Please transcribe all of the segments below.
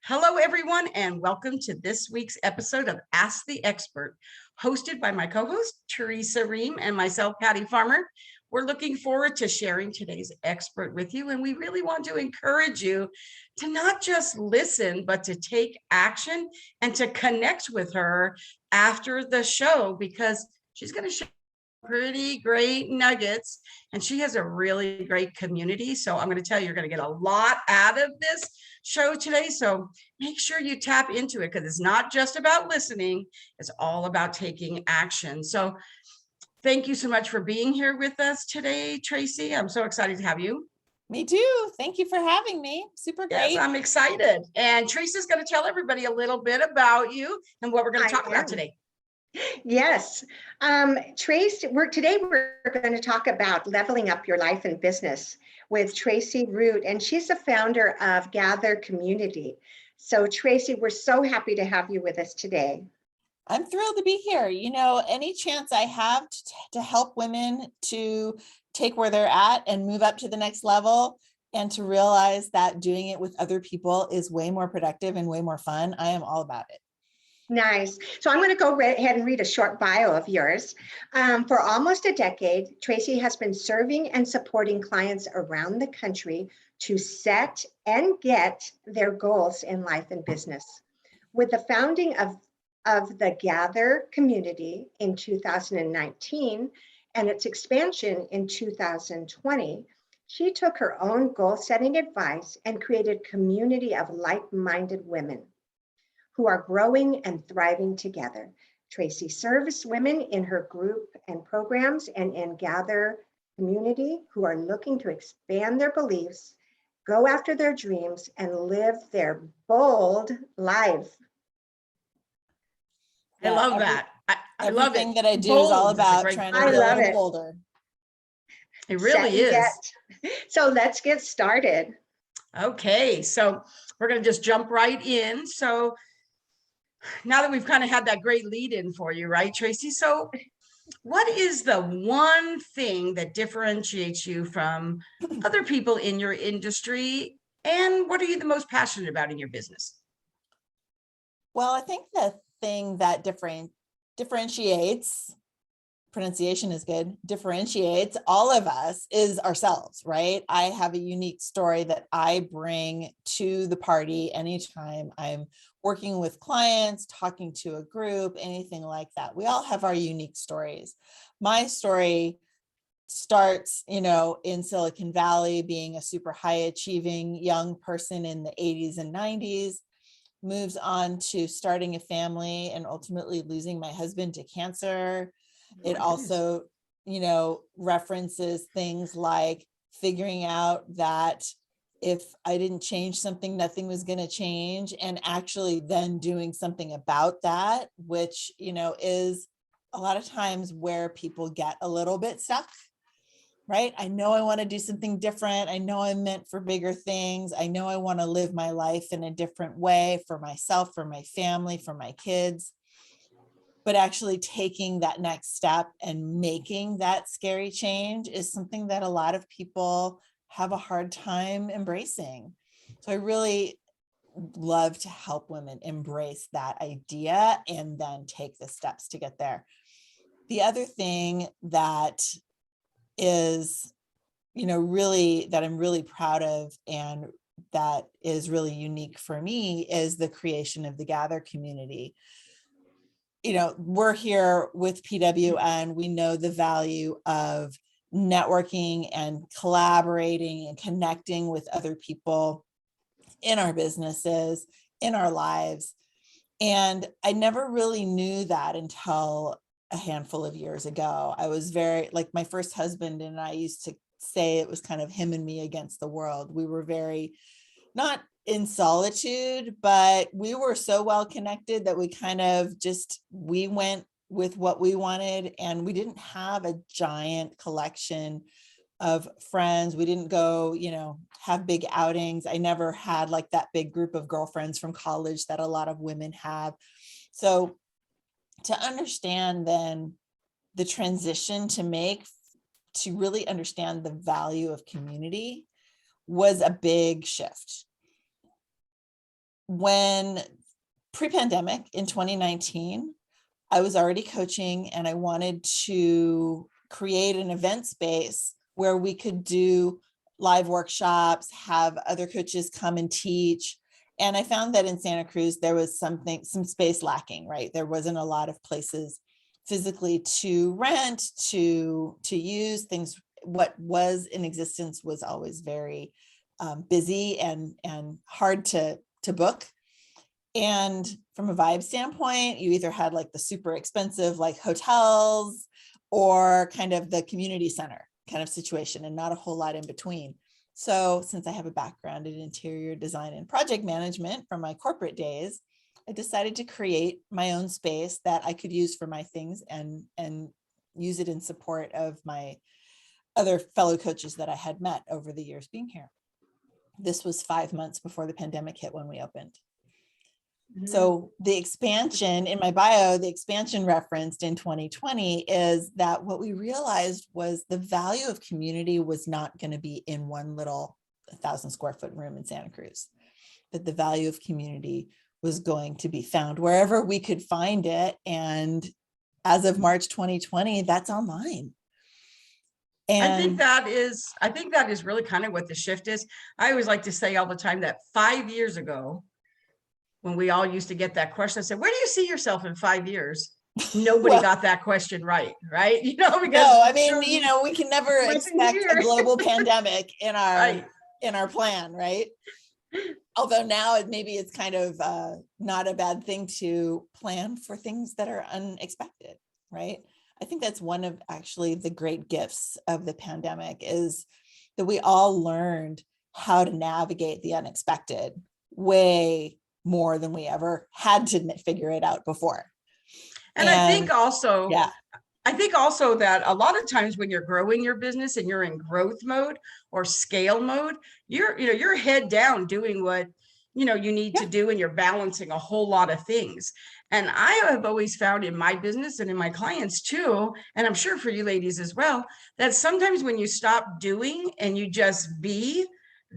Hello, everyone, and welcome to this week's episode of Ask the Expert, hosted by my co-host, Tracie, Ream, and myself, Patty Farmer. We're looking forward to sharing today's expert with you, and we really want to encourage you to not just listen, but to take action and to connect with her after the show, because she's going to share pretty great nuggets, and she has a really great community. So I'm going to tell you, you're going to get a lot out of this show today. So make sure you tap into it, because it's not just about listening, it's all about taking action. So thank you so much for being here with us today, Tracie. I'm so excited to have you. Me too. Thank you for having me. Super great. Yes, I'm excited. And Tracie's going to tell everybody a little bit about you and what we're going to talk about today. Yes. Trace, today we're going to talk about leveling up your life and business with Tracie Root, and she's the founder of Gather Community. So Tracie, we're so happy to have you with us today. I'm thrilled to be here. You know, any chance I have to help women to take where they're at and move up to the next level, and to realize that doing it with other people is way more productive and way more fun, I am all about it. Nice. So I'm going to go ahead and read a short bio of yours. For almost a decade, Tracie has been serving and supporting clients around the country to set and get their goals in life and business. With the founding of the Gather community in 2019 and its expansion in 2020, she took her own goal-setting advice and created a community of like-minded women who are growing and thriving together. Tracie serves women in her group and programs and in Gather community who are looking to expand their beliefs, go after their dreams, and live their bold life. I love that. I love it. Everything that I do is all about trying to be a little bolder. It really is. So let's get started. Okay, so we're going to just jump right in. So now that we've kind of had that great lead in for you, right, Tracie? So what is the one thing that differentiates you from other people in your industry? And what are you the most passionate about in your business? Well, I think the thing that differentiates, pronunciation is good, differentiates all of us is ourselves, right? I have a unique story that I bring to the party anytime I'm working with clients, talking to a group, anything like that. We all have our unique stories. My story starts, in Silicon Valley, being a super high achieving young person in the 80s and 90s, moves on to starting a family and ultimately losing my husband to cancer. It also, references things like figuring out that if I didn't change something, nothing was going to change, and actually then doing something about that, which, is a lot of times where people get a little bit stuck, right? I know I want to do something different. I know I'm meant for bigger things. I know I want to live my life in a different way for myself, for my family, for my kids. But actually taking that next step and making that scary change is something that a lot of people have a hard time embracing. So I really love to help women embrace that idea and then take the steps to get there. The other thing that is, really that I'm really proud of and that is really unique for me is the creation of the Gather community. We're here with PWN. We know the value of networking and collaborating and connecting with other people in our businesses, in our lives. And I never really knew that until a handful of years ago. I was very, like, my first husband and I used to say it was kind of him and me against the world. We were very, not in solitude, but we were so well connected that we kind of we went with what we wanted, and we didn't have a giant collection of friends. We didn't go, have big outings. I never had like that big group of girlfriends from college that a lot of women have. So to understand then the transition to make, to really understand the value of community was a big shift. when pre-pandemic in 2019, I was already coaching and I wanted to create an event space where we could do live workshops, have other coaches come and teach. And I found that in Santa Cruz, there was some space lacking, right? There wasn't a lot of places physically to rent, to use things. What was in existence was always very busy and hard to book. And from a vibe standpoint, you either had like the super expensive like hotels or kind of the community center kind of situation, and not a whole lot in between. So since I have a background in interior design and project management from my corporate days, I decided to create my own space that I could use for my things and use it in support of my other fellow coaches that I had met over the years being here. This was 5 months before the pandemic hit when we opened. So the expansion in my bio, the expansion referenced in 2020 is that what we realized was the value of community was not going to be in one little 1,000 square foot room in Santa Cruz, that the value of community was going to be found wherever we could find it. And as of March 2020, that's online. And I think that is really kind of what the shift is. I always like to say all the time that 5 years ago, when we all used to get that question, I said, where do you see yourself in 5 years? Nobody got that question right? You know, because no, I mean, you know, we can never expect a global pandemic in our right. in our plan, right? Although now maybe it's kind of not a bad thing to plan for things that are unexpected, right? I think that's one of actually the great gifts of the pandemic is that we all learned how to navigate the unexpected way more than we ever had to figure it out before. And I think also, yeah, I think also that a lot of times when you're growing your business and you're in growth mode or scale mode, you're head down doing what, you need to do, and you're balancing a whole lot of things. And I have always found in my business and in my clients too, and I'm sure for you ladies as well, that sometimes when you stop doing and you just be,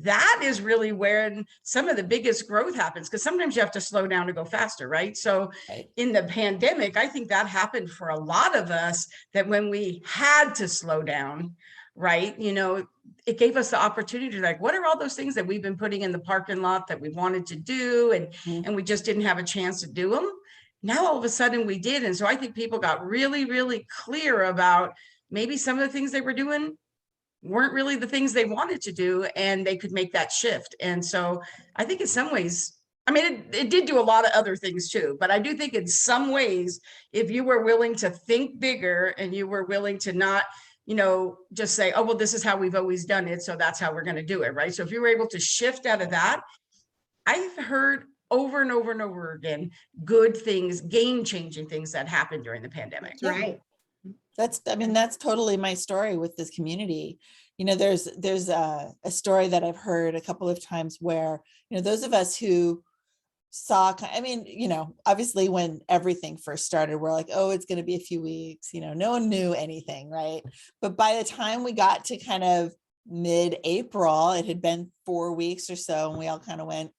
that is really where some of the biggest growth happens, because sometimes you have to slow down to go faster, right? So in the pandemic, I think that happened for a lot of us, that when we had to slow down, right, it gave us the opportunity to like, what are all those things that we've been putting in the parking lot that we wanted to do, and we just didn't have a chance to do them. Now all of a sudden we did. And so I think people got really, really clear about maybe some of the things they were doing weren't really the things they wanted to do, and they could make that shift. And so I think in some ways, I mean, it did do a lot of other things too, but I do think in some ways, if you were willing to think bigger and you were willing to not, just say, oh, well, this is how we've always done it, so that's how we're going to do it, right? So if you were able to shift out of that, I've heard over and over and over again, good things, game-changing things that happened during the pandemic. Right. That's totally my story with this community. There's a story that I've heard a couple of times where, those of us who saw, obviously when everything first started, we're like, oh, it's going to be a few weeks, no one knew anything, right? But by the time we got to kind of mid-April, it had been 4 weeks or so, and we all kind of went,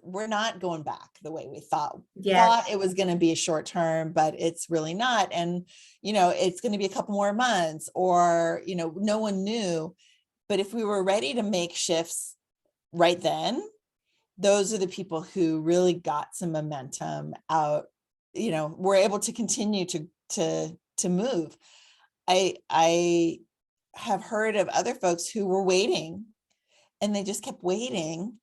we're not going back the way we thought it was going to be a short term, but it's really not. And, it's going to be a couple more months, or, no one knew. But if we were ready to make shifts right then, those are the people who really got some momentum out, were able to continue to move. I have heard of other folks who were waiting, and they just kept waiting.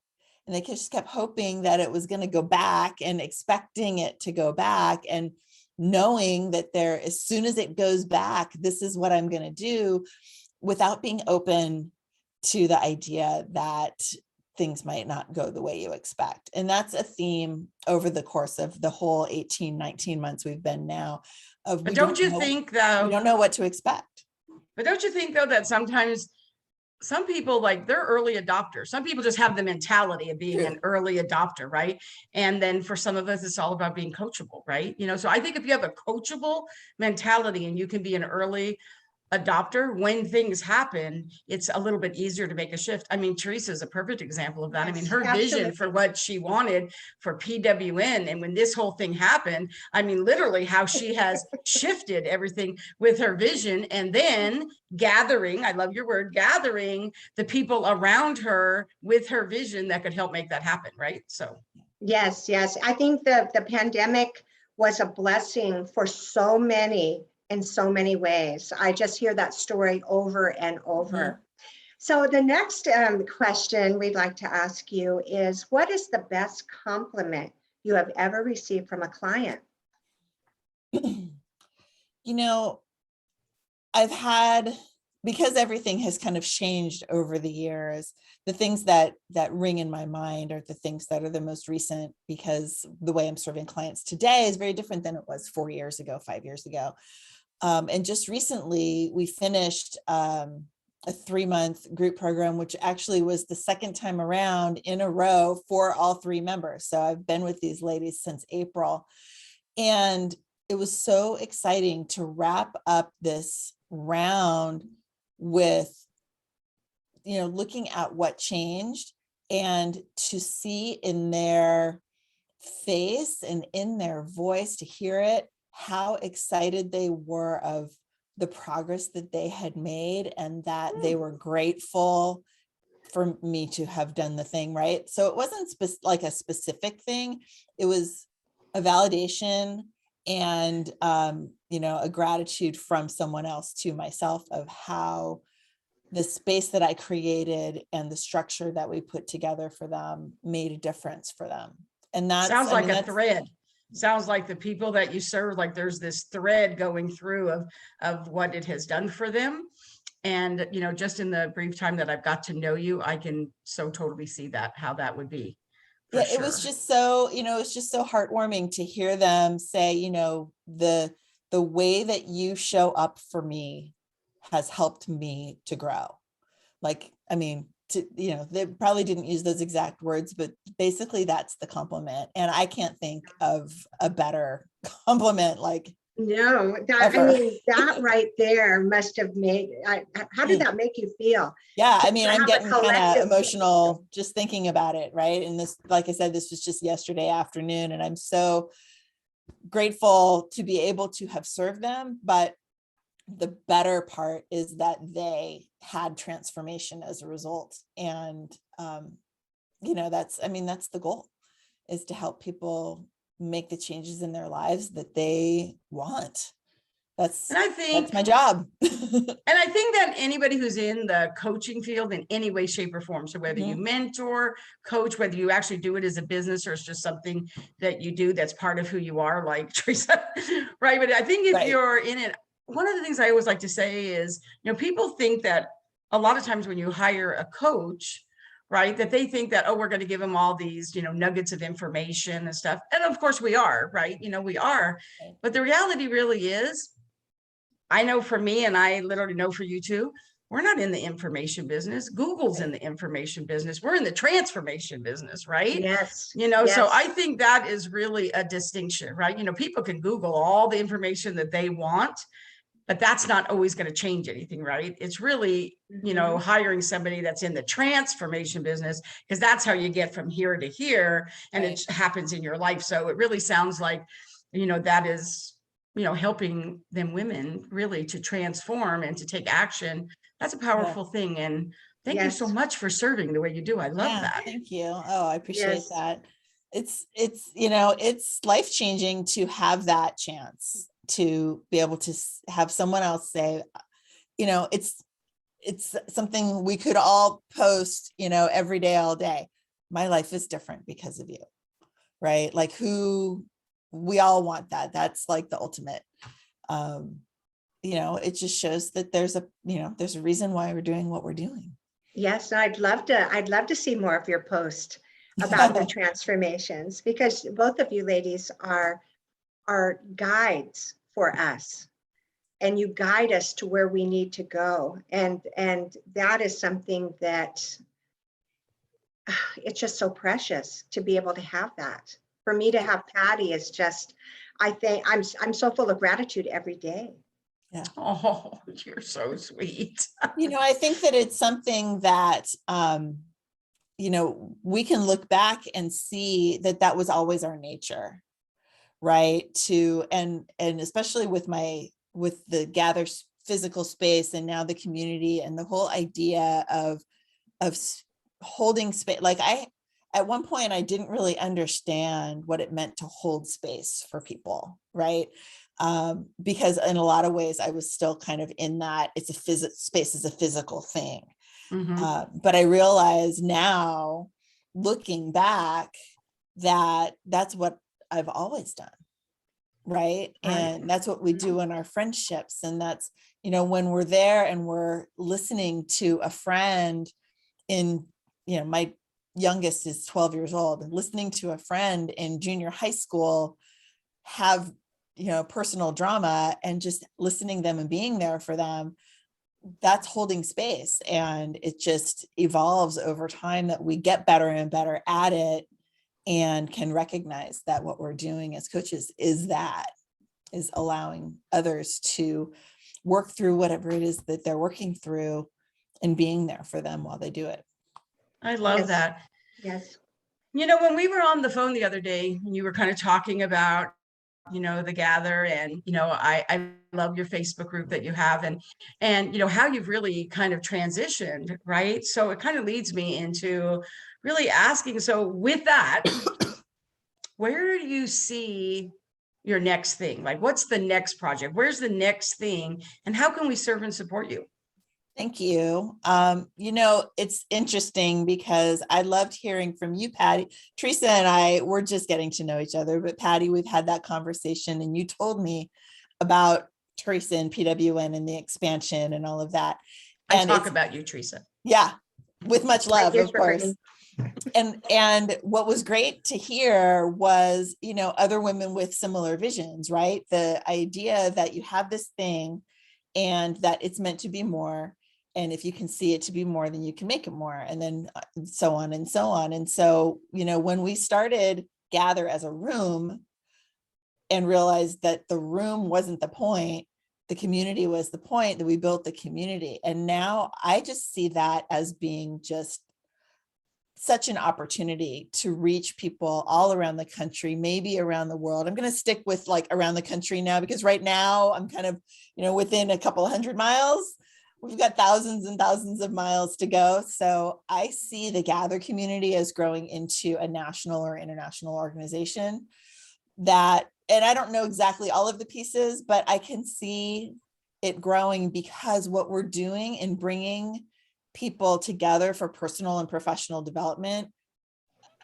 And they just kept hoping that it was going to go back, and expecting it to go back, and knowing that as soon as it goes back, this is what I'm going to do, without being open to the idea that things might not go the way you expect. And that's a theme over the course of the whole 18, 19 months we've been now. But don't you think, though, we don't know what to expect. But don't you think, though, that sometimes some people, like, they're early adopters. Some people just have the mentality of being an early adopter, right? And then for some of us, it's all about being coachable, right? So I think if you have a coachable mentality and you can be an early adopter, when things happen, it's a little bit easier to make a shift. I mean, Teresa is a perfect example of that. I mean, Yes, her vision for absolutely. what she wanted for PWN, and when this whole thing happened, I mean, literally how she has shifted everything with her vision, and then gathering, I love your word, gathering the people around her with her vision that could help make that happen, right? So Yes, yes. I think the pandemic was a blessing for so many in so many ways. I just hear that story over and over. So the next question we'd like to ask you is, what is the best compliment you have ever received from a client? You know, I've had, because everything has kind of changed over the years, the things that ring in my mind are the things that are the most recent, because the way I'm serving clients today is very different than it was 4 years ago, 5 years ago. And just recently we finished a 3-month group program, which actually was the second time around in a row for all 3 members. So I've been with these ladies since April, and it was so exciting to wrap up this round with, looking at what changed, and to see in their face and in their voice, to hear it, how excited they were of the progress that they had made, and that they were grateful for me to have done the thing right. So it wasn't like a specific thing. It was a validation and, a gratitude from someone else to myself of how the space that I created and the structure that we put together for them made a difference for them. And sounds like a thread. Sounds like the people that you serve, like there's this thread going through of what it has done for them. And, just in the brief time that I've got to know you, I can so totally see that, how that would be. Yeah, it was just so, it's just so heartwarming to hear them say, the way that you show up for me has helped me to grow. Like, I mean, they probably didn't use those exact words, but basically that's the compliment. And I can't think of a better compliment, like, No, that right there must have made, how did that make you feel? Yeah, I mean, I'm getting kind of emotional feel. just thinking about it, right? And this, like I said, this was just yesterday afternoon, and I'm so grateful to be able to have served them. But the better part is that they had transformation as a result. And, that's the goal, is to help people make the changes in their lives that they want. That's my job. And I think that anybody who's in the coaching field in any way, shape, or form, so whether you mentor, coach, whether you actually do it as a business or it's just something that you do that's part of who you are, like Teresa, right? But I think if you're in it, one of the things I always like to say is, people think that a lot of times when you hire a coach, right, that they think that, oh, we're going to give them all these, nuggets of information and stuff. And of course we are, right? We are. But the reality really is, I know for me, and I literally know for you too, we're not in the information business. Google's in the information business. We're in the transformation business, right? Yes. So I think that is really a distinction, right? People can Google all the information that they want, but that's not always going to change anything, right? It's really, hiring somebody that's in the transformation business, because that's how you get from here to here, and it happens in your life. So it really sounds like, that is, helping them women really to transform and to take action. That's a powerful thing. And thank you so much for serving the way you do. I love that. Thank you. Oh, I appreciate that. It's it's life-changing to have that chance to be able to have someone else say, it's something we could all post, every day, all day. My life is different because of you, right? Like, we all want that. That's like the ultimate. It just shows that there's a reason why we're doing what we're doing. Yes, I'd love to see more of your post about the transformations, because both of you ladies are guides for us, and you guide us to where we need to go. And that is something that it's just so precious to be able to have that. For me to have Patty is just, I think I'm so full of gratitude every day. Yeah. Oh, you're so sweet. I think that it's something that, we can look back and see that that was always our nature, right? And especially with the gather physical space and now the community and the whole idea of holding space. Like at one point, I didn't really understand what it meant to hold space for people, right? Because in a lot of ways, I was still kind of in that space is a physical thing. But I realize now, looking back, that that's what I've always done, right? And that's what we do in our friendships. And that's, when we're there and we're listening to a friend my youngest is 12 years old, and listening to a friend in junior high school have, personal drama, and just listening them and being there for them, that's holding space. And it just evolves over time that we get better and better at it, and can recognize that what we're doing as coaches is allowing others to work through whatever it is that they're working through, and being there for them while they do it. I love that. Yes. When we were on the phone the other day, and you were kind of talking about, the gather, and, I love your Facebook group that you have, and, how you've really kind of transitioned, right? So it kind of leads me into really asking, so with that, where do you see your next thing? Like, what's the next project? Where's the next thing? And how can we serve and support you? Thank you. It's interesting because I loved hearing from you, Patty. Teresa and I were just getting to know each other, but Patty, we've had that conversation, and you told me about Teresa and PWN and the expansion and all of that. I talk about you, Teresa. Yeah, with much love, of course. And what was great to hear was, other women with similar visions, right? The idea that you have this thing and that it's meant to be more. And if you can see it to be more, then you can make it more. And then so on and so on. And so, when we started Gather as a room and realized that the room wasn't the point, the community was the point, that we built the community. And now I just see that as being just such an opportunity to reach people all around the country, maybe around the world. I'm going to stick with like around the country now, because right now I'm kind of, within a couple 100 miles. We've got thousands and thousands of miles to go. So I see the Gather community as growing into a national or international organization and I don't know exactly all of the pieces, but I can see it growing, because what we're doing in bringing people together for personal and professional development,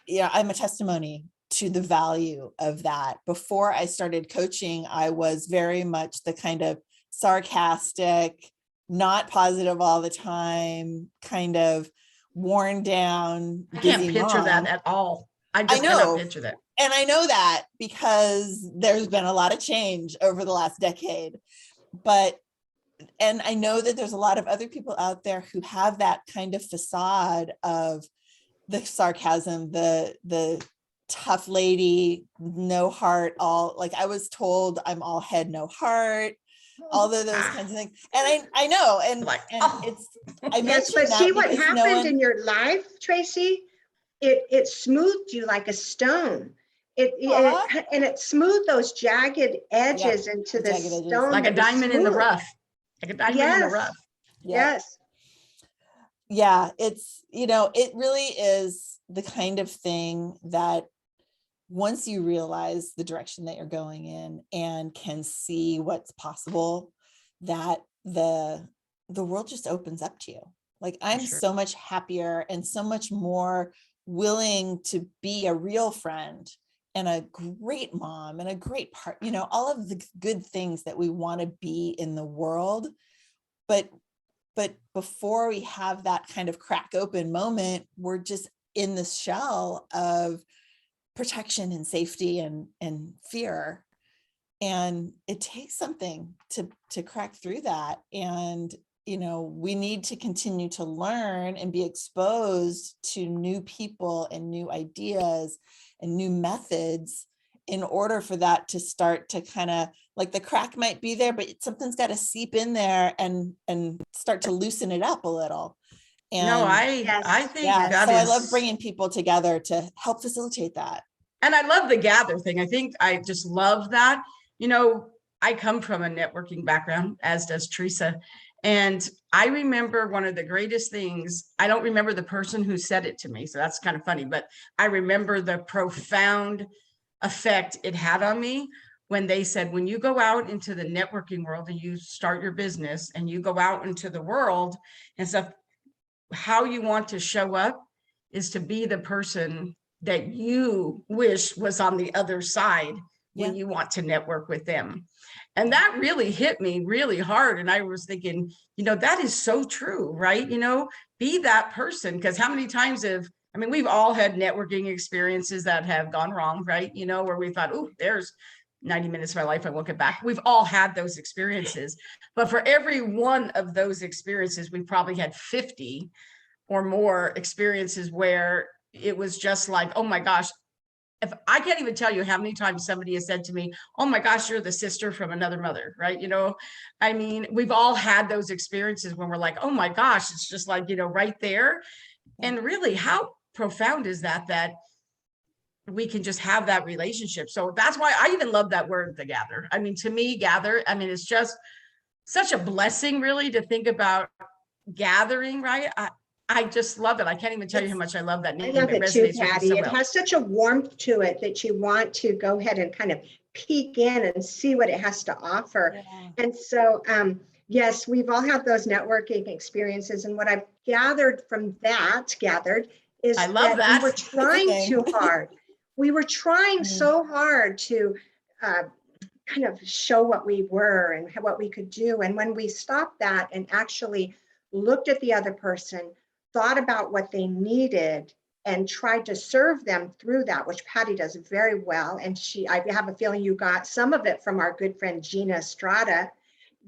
I'm a testimony to the value of that. Before I started coaching, I was very much the kind of sarcastic, not positive all the time, kind of worn down. I can't picture that at all. I just cannot picture that. And I know that because there's been a lot of change over the last decade. And I know that there's a lot of other people out there who have that kind of facade of the sarcasm, the tough lady, no heart, all, like I was told I'm all head, no heart, all of those kinds of things. And I know, and it's, I yes, mentioned but see what happened in your life, Tracie? It smoothed you like a stone. It smoothed those jagged edges into the stone, like a diamond in the rough. Like a diamond in the rough. Yes. Yeah, it's, it really is the kind of thing that once you realize the direction that you're going in and can see what's possible, that the world just opens up to you. Like I'm so much happier and so much more willing to be a real friend and a great mom and a great part, all of the good things that we want to be in the world. But before we have that kind of crack open moment, we're just in this shell of protection and safety and fear. And it takes something to crack through that. And, we need to continue to learn and be exposed to new people and new ideas and new methods in order for that to start to kind of, like, the crack might be there, but something's got to seep in there and start to loosen it up a little. No, And I Yes. think yeah, that so I is, love bringing people together to help facilitate that. and I love the gather thing. I think I just love that. You know, I come from a networking background, as does Teresa. And I remember one of the greatest things, I don't remember the person who said it to me, so that's kind of funny, but I remember the profound effect it had on me when they said, when you go out into the networking world and you start your business and you go out into the world and stuff, how you want to show up is to be the person that you wish was on the other side when Yeah. you want to network with them. And that really hit me really hard. And I was thinking, you know, that is so true, right? You know, be that person. Because how many times I mean, we've all had networking experiences that have gone wrong, right? You know, where we thought, oh, there's 90 minutes of my life I won't get back. We've all had those experiences. But for every one of those experiences, we probably had 50 or more experiences where it was just like, oh my gosh, if I can't even tell you how many times somebody has said to me, oh my gosh, you're the sister from another mother, right? You know, I mean, we've all had those experiences when we're like, oh my gosh, it's just like, you know, right there. Yeah. And really, how profound is that, that we can just have that relationship? So that's why I even love that word, the gather. I mean, to me, gather, I mean, it's just such a blessing, really, to think about gathering, right? I just love it. I can't even tell you how much I love that I name. love It it too, resonates with me Patty. so It well. has such a warmth to it that you want to go ahead and kind of peek in and see what it has to offer. Yeah. And so, yes, we've all had those networking experiences. And what I've gathered is I love that we that. were It's a trying thing. too hard. We were trying Mm. so hard to kind of show what we were and what we could do. And when we stopped that and actually looked at the other person, thought about what they needed, and tried to serve them through that, which Patty does very well. And I have a feeling you got some of it from our good friend Gina Estrada,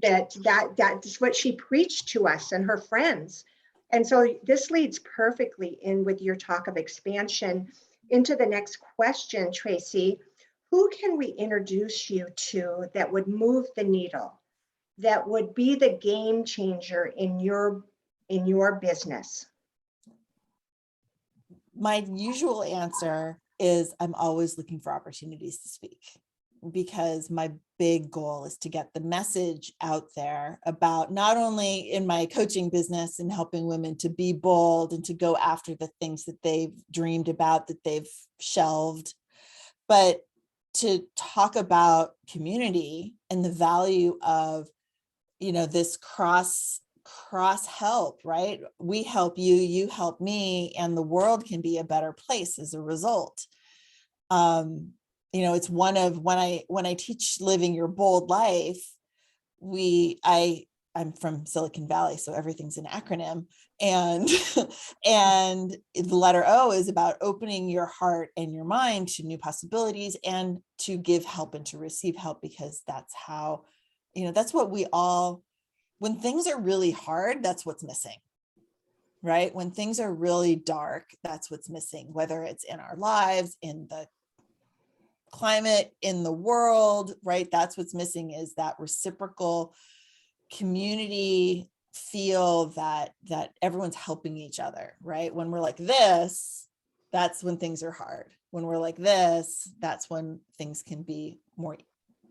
that's what she preached to us and her friends. And so this leads perfectly in with your talk of expansion into the next question, Tracie. Who can we introduce you to that would move the needle, that would be the game changer in your business? My usual answer is I'm always looking for opportunities to speak, because my big goal is to get the message out there about, not only in my coaching business and helping women to be bold and to go after the things that they've dreamed about, that they've shelved, but to talk about community and the value of, you know, this cross help, right? We help you, you help me, and the world can be a better place as a result. You know, it's one of, when I teach living your bold life, I'm from Silicon Valley, so everything's an acronym. And, and the letter O is about opening your heart and your mind to new possibilities and to give help and to receive help, because that's how, you know, that's what we all, when things are really hard, that's what's missing, right? When things are really dark, that's what's missing, whether it's in our lives, in the climate, in the world, right? That's what's missing, is that reciprocal community feel that everyone's helping each other, right? When we're like this, that's when things are hard. When we're like this, that's when things can be more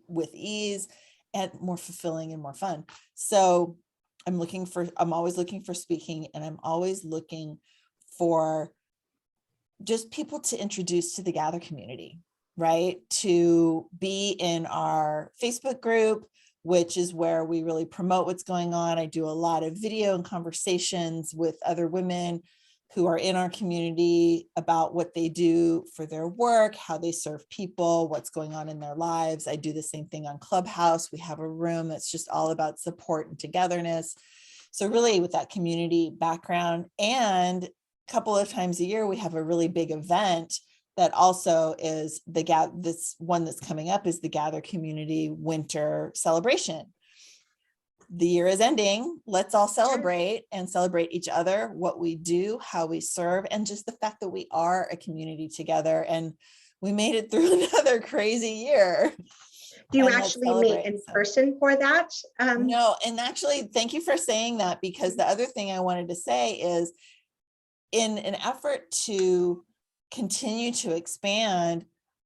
with ease and more fulfilling and more fun. So I'm always looking for speaking, and I'm always looking for just people to introduce to the Gather community, right? To be in our Facebook group, which is where we really promote what's going on. I do a lot of video and conversations with other women who are in our community about what they do for their work, how they serve people, what's going on in their lives. I do the same thing on Clubhouse. We have a room that's just all about support and togetherness. So really, with that community background, and a couple of times a year, we have a really big event that also is this one that's coming up is the Gather Community Winter Celebration. The year is ending. Let's all celebrate and celebrate each other, what we do, how we serve, and just the fact that we are a community together. And we made it through another crazy year. Do you And let's actually meet celebrate, in so. person for that? No, and actually, thank you for saying that, because the other thing I wanted to say is, in an effort to continue to expand,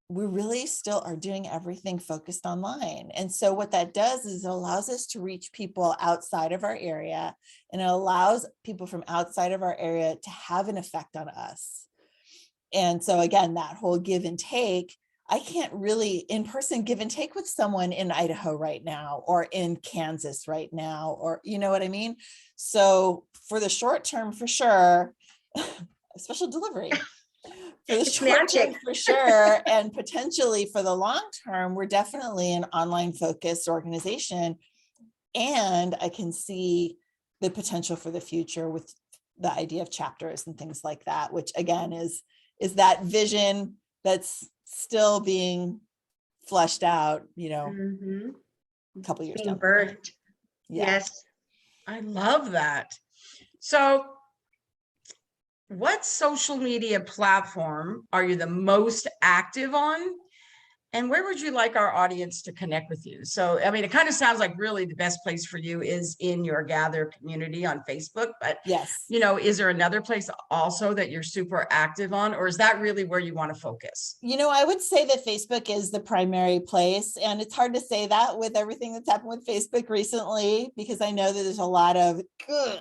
we really still are doing everything focused online. And so what that does is it allows us to reach people outside of our area, and it allows people from outside of our area to have an effect on us. And so again, that whole give and take, I can't really in person give and take with someone in Idaho right now, or in Kansas right now, or you know what I mean? So for the short term, for sure, special delivery. For the It's short term, magic. for sure, and potentially for the long term, we're definitely an online focused organization. And I can see the potential for the future with the idea of chapters and things like that, which again is that vision that's still being fleshed out, you know, Mhm. a couple years Being down the line. birthed. Yeah. Yes. I love that. So what social media platform are you the most active on? And where would you like our audience to connect with you? So, I mean, it kind of sounds like really the best place for you is in your Gather community on Facebook, but Yes. you know, is there another place also that you're super active on, or is that really where you want to focus? You know, I would say that Facebook is the primary place, and it's hard to say that with everything that's happened with Facebook recently, because I know that there's a lot of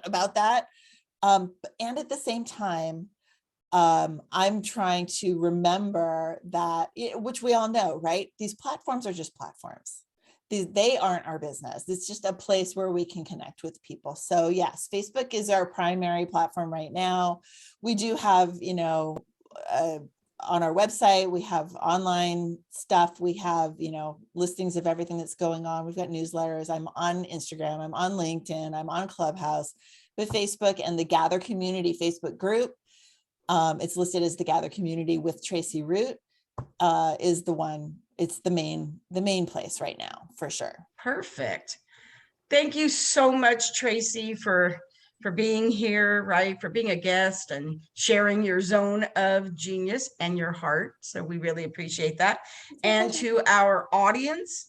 about that. And at the same time, I'm trying to remember that, which we all know, right? These platforms are just platforms. They aren't our business. It's just a place where we can connect with people. So yes, Facebook is our primary platform right now. We do have, you know, on our website, we have online stuff. We have, you know, listings of everything that's going on. We've got newsletters. I'm on Instagram. I'm on LinkedIn. I'm on Clubhouse. But Facebook and the Gather Community Facebook group, it's listed as the Gather Community with Tracie Root, is the one. It's the main place right now, for sure. Perfect. Thank you so much, Tracie, for being here, right? For being a guest and sharing your zone of genius and your heart. So we really appreciate that. And to our audience,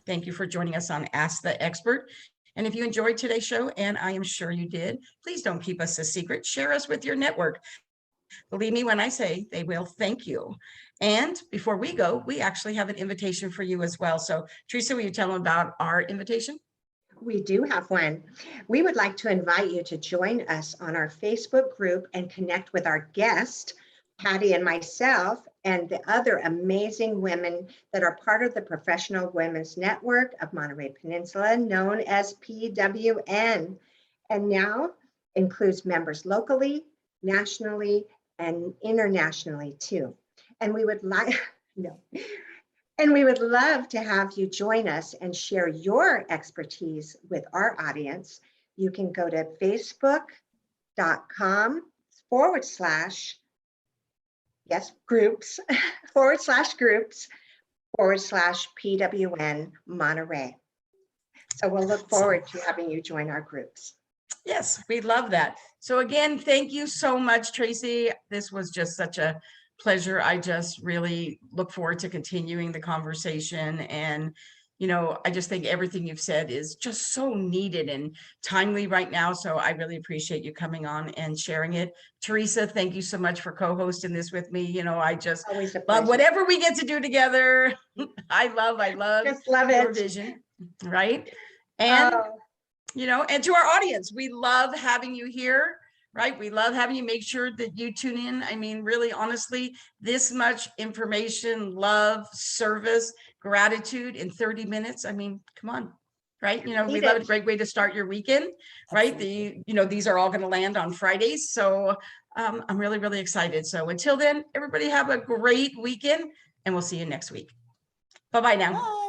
thank you for joining us on Ask the Expert. And if you enjoyed today's show, and I am sure you did, please don't keep us a secret. Share us with your network. Believe me when I say they will thank you. And before we go, we actually have an invitation for you as well. So Teresa, will you tell them about our invitation? We do have one. We would like to invite you to join us on our Facebook group and connect with our guest, Patty and myself, and the other amazing women that are part of the Professional Women's Network of Monterey Peninsula, known as PWN, and now includes members locally, nationally, and internationally too. And we would like, no. And we would love to have you join us and share your expertise with our audience. You can go to facebook.com/ groups / PWN Monterey. So we'll look forward to having you join our groups. Yes, we love that. So again, thank you so much, Tracie. This was just such a pleasure. I just really look forward to continuing the conversation. And, you know, I just think everything you've said is just so needed and timely right now. So I really appreciate you coming on and sharing it. Teresa, thank you so much for co-hosting this with me. You know, I just love whatever we get to do together. I love just love your it. vision, right? And you know, and to our audience, we love having you here, right? We love having you. Make sure that you tune in. I mean, really, honestly, this much information, love, service, gratitude in 30 minutes. I mean, come on, right? You know, we love it. Great way to start your weekend, right? You know, these are all going to land on Fridays. So I'm really, really excited. So until then, everybody have a great weekend and we'll see you next week. Bye-bye now. Bye.